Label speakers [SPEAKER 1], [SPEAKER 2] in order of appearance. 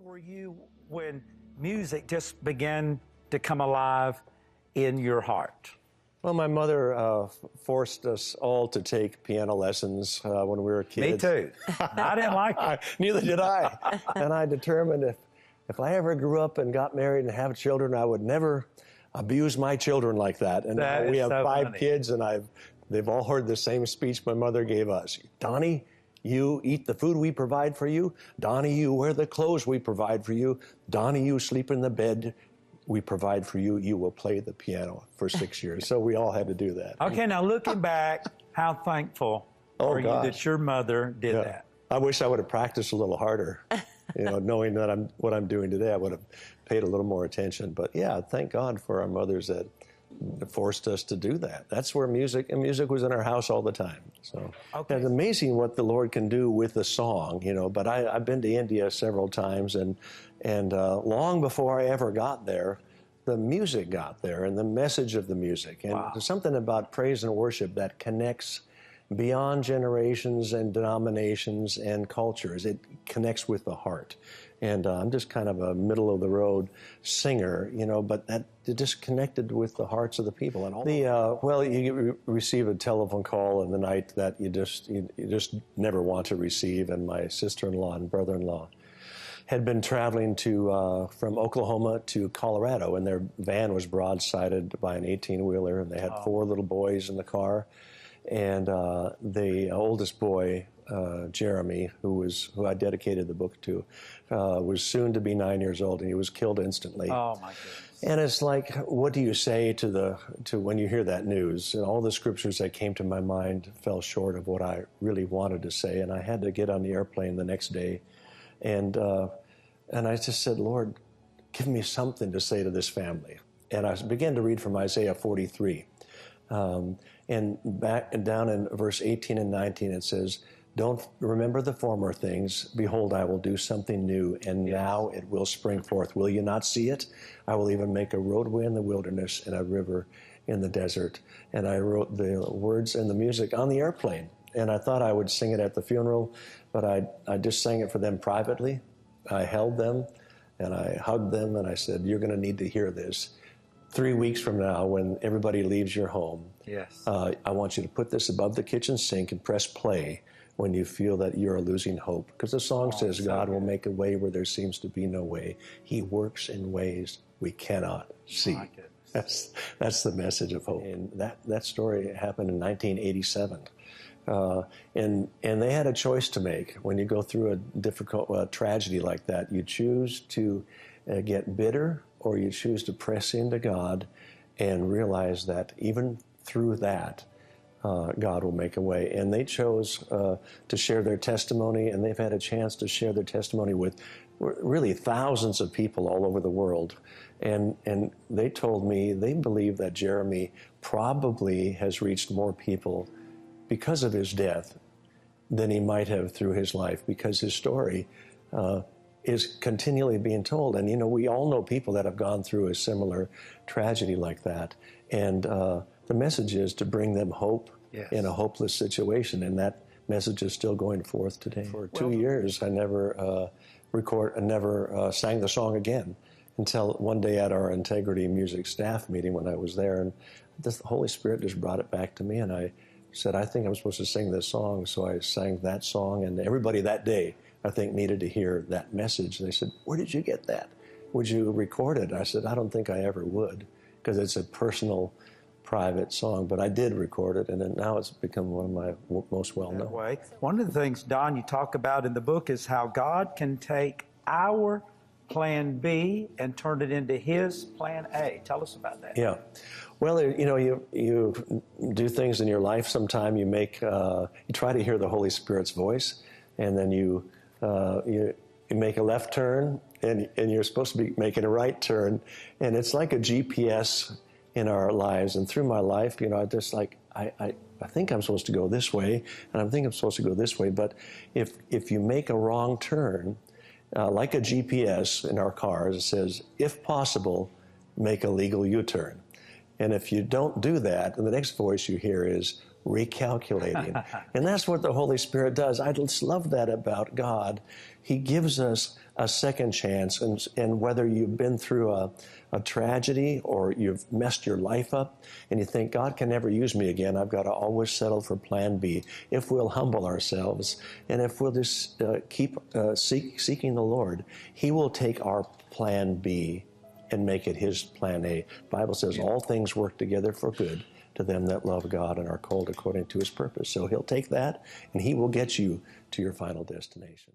[SPEAKER 1] old were you when music just began to come alive in your heart?
[SPEAKER 2] Well, my mother forced us all to take piano lessons when we were kids.
[SPEAKER 1] Me too. I didn't like it.
[SPEAKER 2] Neither did I. And I determined if I ever grew up and got married and have children, I would never abuse my children like that. And
[SPEAKER 1] That
[SPEAKER 2] we
[SPEAKER 1] is
[SPEAKER 2] have
[SPEAKER 1] so
[SPEAKER 2] 5
[SPEAKER 1] funny.
[SPEAKER 2] kids, and they've all heard the same speech my mother gave us. Donnie, you eat the food we provide for you. Donnie, you wear the clothes we provide for you. Donnie, you sleep in the bed we provide for you. You will play the piano for 6 years. So we all had to do that.
[SPEAKER 1] Okay, now looking back, how thankful are you that your mother did that?
[SPEAKER 2] I wish I would have practiced a little harder. Knowing that what I'm doing today, I would have paid a little more attention. But yeah, thank God for our mothers that forced us to do that. That's where music was in our house all the time. So it's amazing what the Lord can do with a song, But I've been to India several times, and long before I ever got there, the music got there and the message of the music. And there's something about praise and worship that connects beyond generations and denominations and cultures. It connects with the heart. And I'm just kind of a middle-of-the-road singer, but that it just connected with the hearts of the people. And you receive a telephone call in the night that you just never want to receive. And my sister-in-law and brother-in-law had been traveling from Oklahoma to Colorado, and their van was broadsided by an 18-wheeler, and they had 4 little boys in the car. And the oldest boy, Jeremy, who I dedicated the book to, was soon to be 9 years old, and he was killed instantly.
[SPEAKER 1] Oh my goodness!
[SPEAKER 2] And it's like, what do you say to when you hear that news? And all the scriptures that came to my mind fell short of what I really wanted to say, and I had to get on the airplane the next day, and I just said, Lord, give me something to say to this family. And I began to read from Isaiah 43. And down in verse 18 and 19, it says, don't remember the former things. Behold, I will do something new, and now it will spring forth. Will you not see it? I will even make a roadway in the wilderness and a river in the desert. And I wrote the words and the music on the airplane. And I thought I would sing it at the funeral, but I just sang it for them privately. I held them, and I hugged them, and I said, you're going to need to hear this. 3 weeks from now, when everybody leaves your home, I want you to put this above the kitchen sink and press play when you feel that you're losing hope. Because the song says God will make a way where there seems to be no way. He works in ways we cannot see. That's the message of hope. And that story happened in 1987. And they had a choice to make. When you go through a difficult tragedy like that, you choose to get bitter, or you choose to press into God and realize that even through that, God will make a way. And they chose to share their testimony, and they've had a chance to share their testimony with really thousands of people all over the world. And they told me they believe that Jeremy probably has reached more people because of his death than he might have through his life, because his story is continually being told. And, we all know people that have gone through a similar tragedy like that. And the message is to bring them hope in a hopeless situation. And that message is still going forth today. For 2 years, I never sang the song again until one day at our Integrity Music staff meeting when I was there. And the Holy Spirit just brought it back to me. And I said, I think I'm supposed to sing this song. So I sang that song. And everybody that day, I think, needed to hear that message. They said, where did you get that? Would you record it? I said, I don't think I ever would, because it's a personal, private song. But I did record it, and then now it's become one of my most well-known.
[SPEAKER 1] One of the things, Don, you talk about in the book is how God can take our plan B and turn it into his plan A. Tell us about that.
[SPEAKER 2] Yeah. Well, you do things in your life. Sometime you try to hear the Holy Spirit's voice, and then you make a left turn, and you're supposed to be making a right turn, and it's like a GPS in our lives. And through my life, I think I'm supposed to go this way, and I think I'm supposed to go this way. But if you make a wrong turn, like a GPS in our cars, it says, if possible, make a legal U-turn. And if you don't do that, then the next voice you hear is recalculating. And that's what the Holy Spirit does. I just love that about God. He gives us a second chance. And whether you've been through a tragedy or you've messed your life up and you think, God can never use me again, I've got to always settle for plan B. If we'll humble ourselves and if we'll just keep seeking the Lord, He will take our plan B and make it His plan A. The Bible says all things work together for good to them that love God and are called according to His purpose. So He'll take that and He will get you to your final destination.